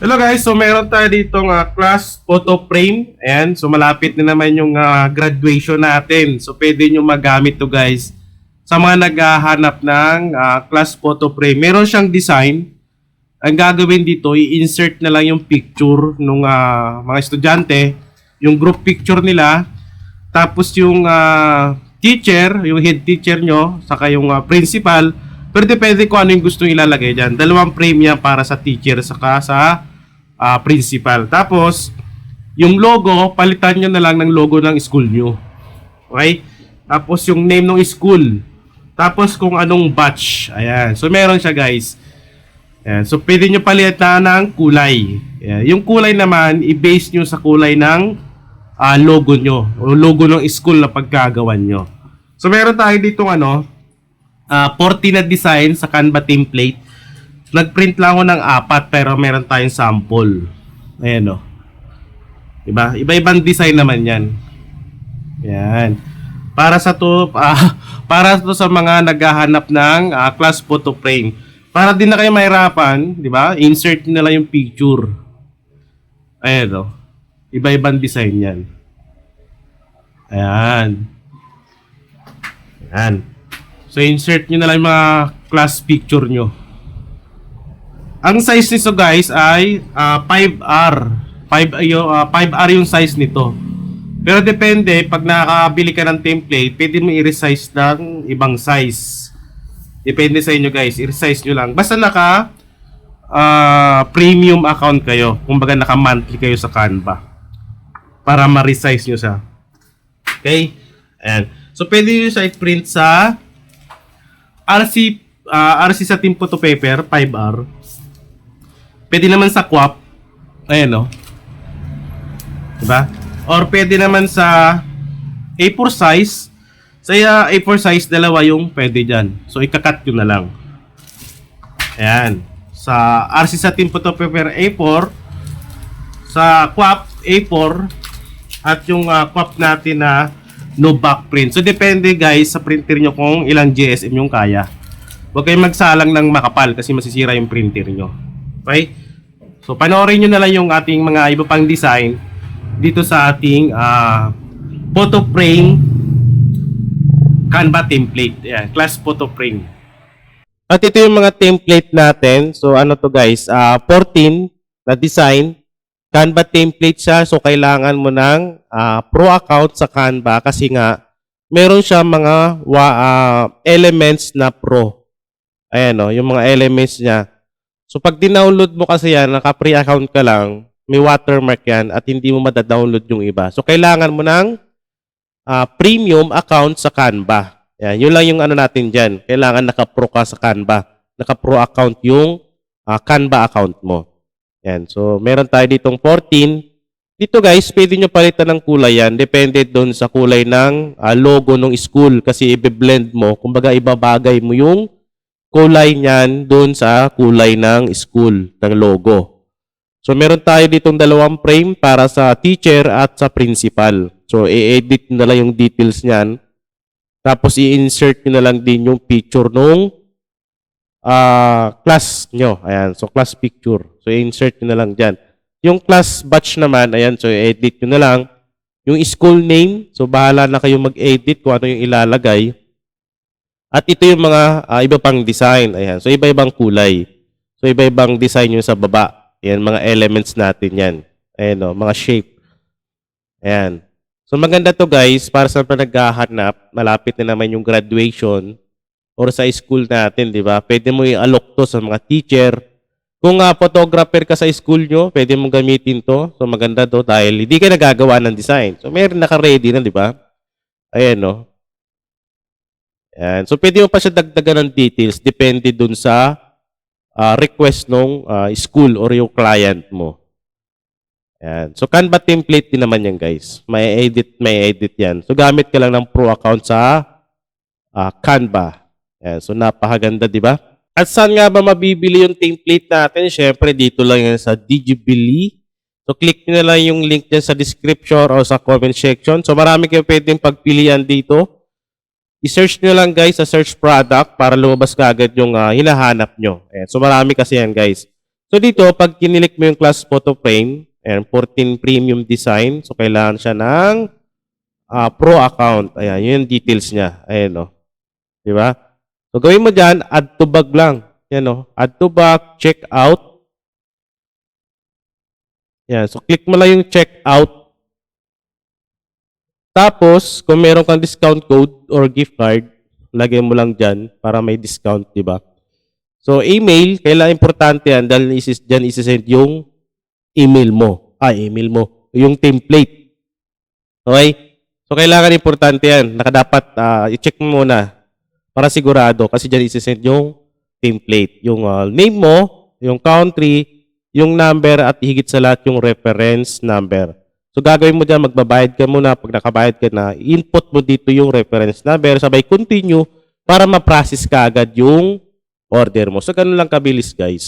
Hello guys, so meron tayo ditong class photo frame. Ayan, so malapit na naman yung graduation natin. So pwede nyo magamit to guys sa mga naghahanap ng class photo frame. Meron siyang design. Ang gagawin dito, i-insert na lang yung picture ng mga estudyante, yung group picture nila, tapos yung teacher, yung head teacher nyo, saka yung principal. Pero depende kung ano yung gusto nyo ilalagay dyan. Dalawang frame yan para sa teacher saka sa principal. Tapos, yung logo, palitan nyo na lang ng logo ng school nyo. Okay? Tapos, yung name ng school. Tapos, kung anong batch. Ayan. So, meron siya guys. Ayan. So, pwede nyo palitan ng kulay. Ayan. Yung kulay naman, i-base nyo sa kulay ng logo nyo. O logo ng school na pagkagawan nyo. So, meron tayo ditong 40 na design sa Canva template. Nag-print lang ako ng 4 pero meron tayong sample. Ayan o. Diba? Iba-ibang design naman yan. Yan. Para sa mga naghahanap ng class photo frame. Para din na kayo mahirapan, di ba? Insert nyo na lang yung picture. Ayan o. Iba-ibang design yan. Ayan. Ayan. So insert nyo na lang yung mga class picture nyo. Ang size nito guys ay 5R. 5R yung size nito. Pero depende, pag nakakabili ka ng template, pwede mo i-resize ng ibang size. Depende sa inyo guys, i-resize nyo lang. Basta naka premium account kayo. Kumbaga naka monthly kayo sa Canva. Para ma-resize nyo siya. Okay? Ayan. So pwede nyo siya i-print sa RC sa Team Photo Paper, 5R. Pwede naman sa QWAP. Ayan o. Diba? Or pwede naman sa A4 size. Sa A4 size, dalawa yung pwede dyan. So, ikakat yun na lang. Ayan. Sa RC sa Team Photo Paper A4. Sa QWAP A4. At yung QWAP natin na no back print. So, depende guys sa printer nyo kung ilang GSM yung kaya. Huwag kayong magsalang ng makapal kasi masisira yung printer nyo. Okay? So, panoorin nyo na lang yung ating mga iba pang design dito sa ating photo frame Canva template. Ayan, class photo frame. At ito yung mga template natin. So, ano to guys? 14 na design. Canva template siya. So, kailangan mo ng pro account sa Canva kasi nga meron siya mga elements na pro. Ayan o, yung mga elements niya. So, pag dinownload mo kasi yan, naka-free account ka lang, may watermark yan at hindi mo madadownload yung iba. So, kailangan mo ng premium account sa Canva. Yan, yun lang yung ano natin dyan. Kailangan naka-pro ka sa Canva. Naka-pro account yung Canva account mo. Yan. So, meron tayo ditong 14. Dito guys, pwede nyo palitan ng kulay yan. Depende doon sa kulay ng logo ng school kasi i-blend mo. Kumbaga, ibabagay mo yung kulay niyan doon sa kulay ng school, ng logo. So, meron tayo ditong dalawang frame para sa teacher at sa principal. So, i-edit na lang yung details niyan. Tapos, i-insert nyo na lang din yung picture nung class nyo. Ayan. So, class picture. So, i-insert nyo na lang dyan. Yung class batch naman, ayan. So, i-edit nyo na lang. Yung school name. So, bahala na kayo mag-edit kung ano yung ilalagay. At ito yung mga iba pang design. Ayan. So, iba-ibang kulay. So, iba-ibang design yung sa baba. Ayan, mga elements natin yan. Ayan o, mga shape. Ayan. So, maganda to guys, para sa naghahanap, malapit na naman yung graduation or sa school natin, di ba? Pwede mo i-alok to sa mga teacher. Kung photographer ka sa school nyo, pwede mong gamitin to. So, maganda to dahil hindi ka nagagawa ng design. So, meron naka-ready na, di ba? Ayan o. Ayan. So, pwede mo pa siya dagdagan ng details. Depende dun sa request ng school or yung client mo. Ayan. So, Canva template din naman yan, guys. May edit yan. So, gamit ka lang ng pro account sa Canva. Ayan. So, napakaganda, di ba? At saan nga ba mabibili yung template natin? Siyempre, dito lang yan sa Digibili. So, click nyo na lang yung link dyan sa description o sa comment section. So, marami kayo pwedeng pagpilian dito. I-search nyo lang guys sa search product para lumabas ka agad yung hinahanap nyo. Ayan. So marami kasi yan guys. So dito, pag kinilik mo yung class photo frame, and 14 premium design, so kailangan siya ng pro account. Ayan, yun yung details niya. Ayan, no. Di ba? So gawin mo dyan, add to bag lang. Yan, no. Add to bag, check out. Yan, so click mo lang yung check out. Tapos, kung meron kang discount code or gift card, lagay mo lang dyan para may discount, di ba? So, email, kailangan importante yan dahil dyan isisend yung email mo. Yung template. Okay? So, kailangan importante yan. Nakadapat, i-check mo muna para sigurado kasi dyan isisend yung template. Yung name mo, yung country, yung number at higit sa lahat yung reference number. So, gagawin mo dyan, magbabayad ka muna. Pag nakabayad ka na, input mo dito yung reference number, sabay continue para ma-process ka agad yung order mo. So, ganun lang kabilis, guys.